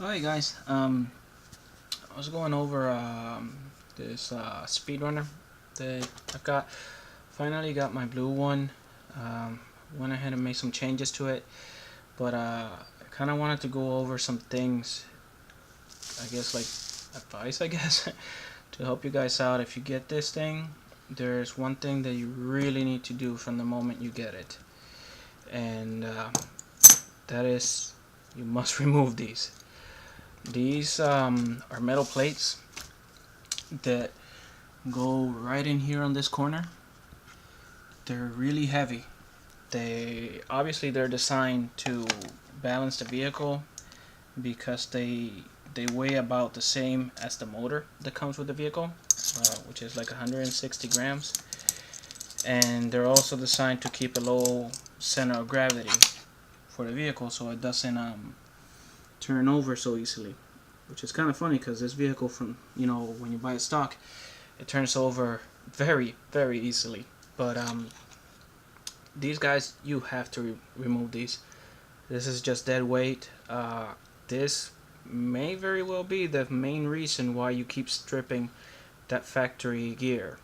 Hi guys, I was going over this Speed Runner that I've got. Finally got my blue one. Went ahead and made some changes to it, but I kind of wanted to go over some things, I guess like advice, I guess, to help you guys out. If you get this thing, there's one thing that you really need to do from the moment you get it, and that is you must remove these. These are metal plates that go right in here on this corner. They're really heavy. They're designed to balance the vehicle because they weigh about the same as the motor that comes with the vehicle, which is like 160 grams. And they're also designed to keep a low center of gravity for the vehicle so it doesn't turn over so easily, which is kind of funny because this vehicle, from when you buy it stock, it turns over very easily. But these guys, you have to remove these. This is just dead weight. This may very well be the main reason why you keep stripping that factory gear.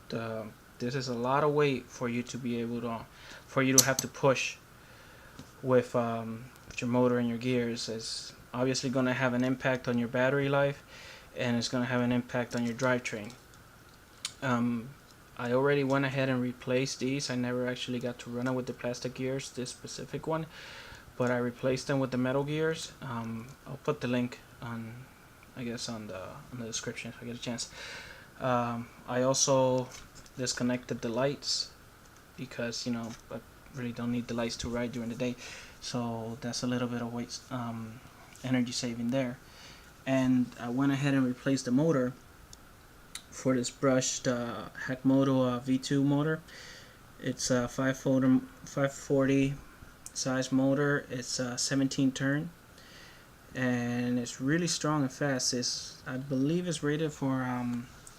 This is a lot of weight for you to be able to, for you to have to push with your motor and your gears. It's obviously going to have an impact on your battery life, and it's going to have an impact on your drivetrain. I already went ahead and replaced these. I never actually got to run it with the plastic gears, this specific one, but I replaced them with the metal gears. I'll put the link on, I guess, on the description if I get a chance. I also disconnected the lights because I really don't need the lights to ride during the day, so that's a little bit of waste, energy saving there. And I went ahead and replaced the motor for this brushed Hakmoto V2 motor. It's a 540 size motor. It's 17 turn, and it's really strong and fast. I believe it's rated for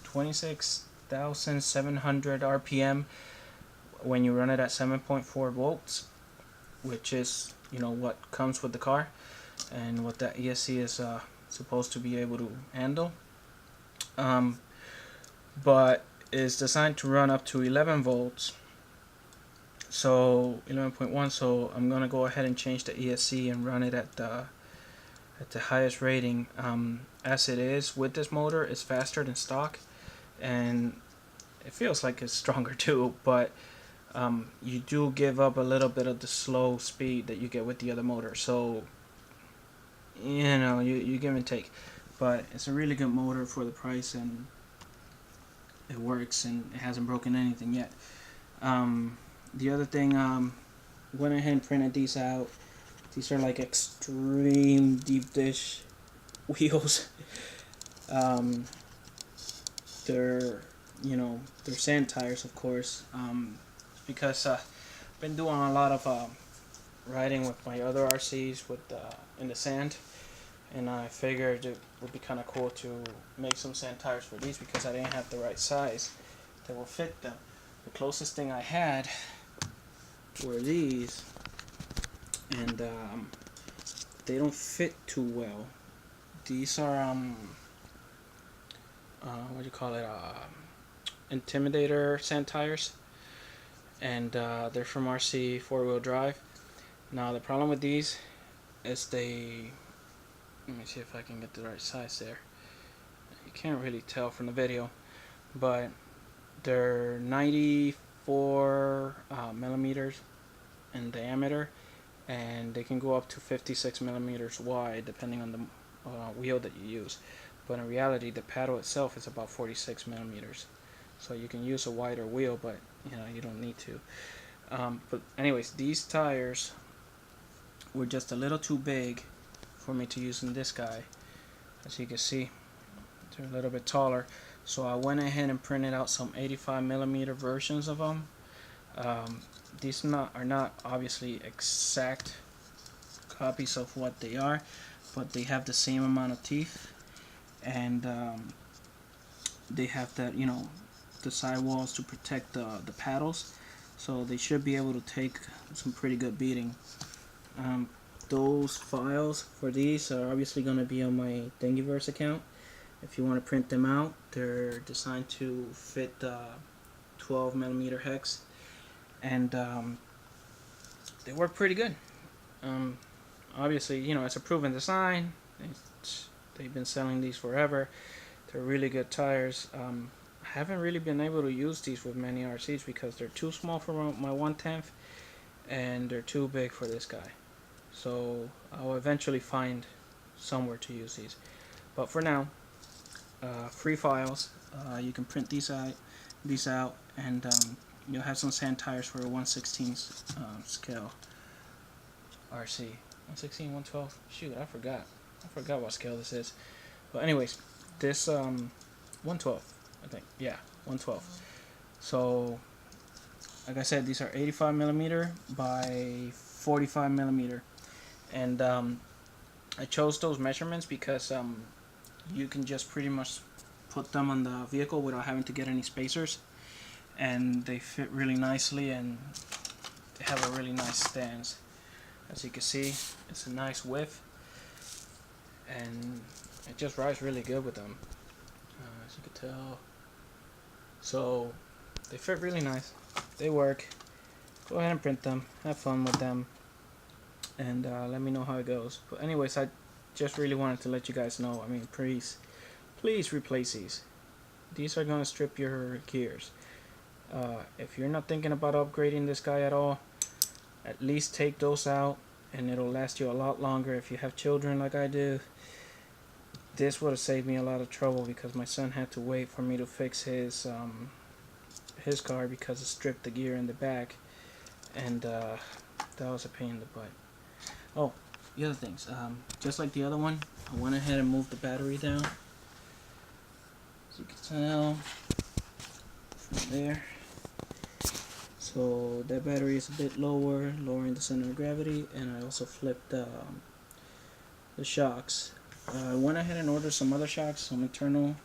26,700 RPM when you run it at 7.4 volts, which is what comes with the car and what that ESC is supposed to be able to handle. But it's designed to run up to 11 volts, so 11.1. So I'm gonna go ahead and change the ESC and run it at the highest rating. As it is with this motor, it's faster than stock, and it feels like it's stronger too, but you do give up a little bit of the slow speed that you get with the other motor, so you give and take. But it's a really good motor for the price, and it works, and it hasn't broken anything yet. The other thing, went ahead and printed these out. These are like extreme deep dish wheels. They're they're sand tires, of course, because I've been doing a lot of riding with my other RCs with in the sand, and I figured it would be kind of cool to make some sand tires for these because I didn't have the right size that will fit them. The closest thing I had were these, and they don't fit too well. These are what do you call it, Intimidator sand tires, and they're from RC 4-wheel drive. Now the problem with these is let me see if I can get the right size there. You can't really tell from the video, but they're 94 millimeters in diameter, and they can go up to 56 millimeters wide depending on the wheel that you use. But in reality, the paddle itself is about 46 millimeters, so you can use a wider wheel, but you don't need to. But anyways, these tires were just a little too big for me to use in this guy. As you can see, they're a little bit taller, so I went ahead and printed out some 85 millimeter versions of them. These are not obviously exact copies of what they are, but they have the same amount of teeth, and they have that the sidewalls to protect the paddles, so they should be able to take some pretty good beating. those files for these are obviously going to be on my Thingiverse account. If you want to print them out, they're designed to fit 12mm hex, and they work pretty good. Obviously, you know, it's a proven design. They've been selling these forever. They're really good tires. I haven't really been able to use these with many RCs because they're too small for my 1/10 and they're too big for this guy. So I'll eventually find somewhere to use these. But for now, free files. You can print these out, and you'll have some sand tires for a 1/16 scale RC. 1/16, 1/12. Shoot, I forgot what scale this is. But anyways, this 1/12, I think. Yeah, 1/12. So, like I said, these are 85mm by 45mm, and I chose those measurements because you can just pretty much put them on the vehicle without having to get any spacers, and they fit really nicely, and they have a really nice stance. As you can see, it's a nice width, and it just rides really good with them, as you can tell. So they fit really nice, they work. Go ahead and print them, have fun with them, and let me know how it goes. But anyways, I just really wanted to let you guys know, I mean, please replace these. These are going to strip your gears. If you're not thinking about upgrading this guy at all, at least take those out, and it'll last you a lot longer. If you have children like I do, this would have saved me a lot of trouble, because my son had to wait for me to fix his car because it stripped the gear in the back, and that was a pain in the butt. Oh, the other things, just like the other one, I went ahead and moved the battery down, as you can tell from there. So that battery is a bit lowering the center of gravity, and I also flipped the shocks. I went ahead and ordered some other shocks, some internal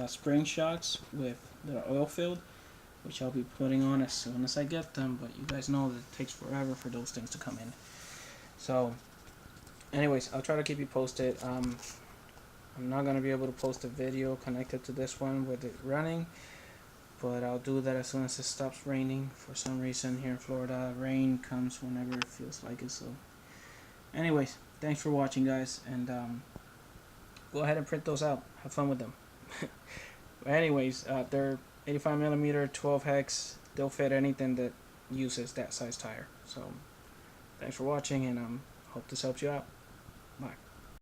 spring shocks that are oil filled, which I'll be putting on as soon as I get them, but you guys know that it takes forever for those things to come in. So anyways, I'll try to keep you posted. I'm not going to be able to post a video connected to this one with it running, but I'll do that as soon as it stops raining. For some reason here in Florida, rain comes whenever it feels like it. So anyways, thanks for watching, guys, and go ahead and print those out, have fun with them. But anyways, they're 85mm 12 hex. They'll fit anything that uses that size tire. So thanks for watching, and hope this helps you out. Bye.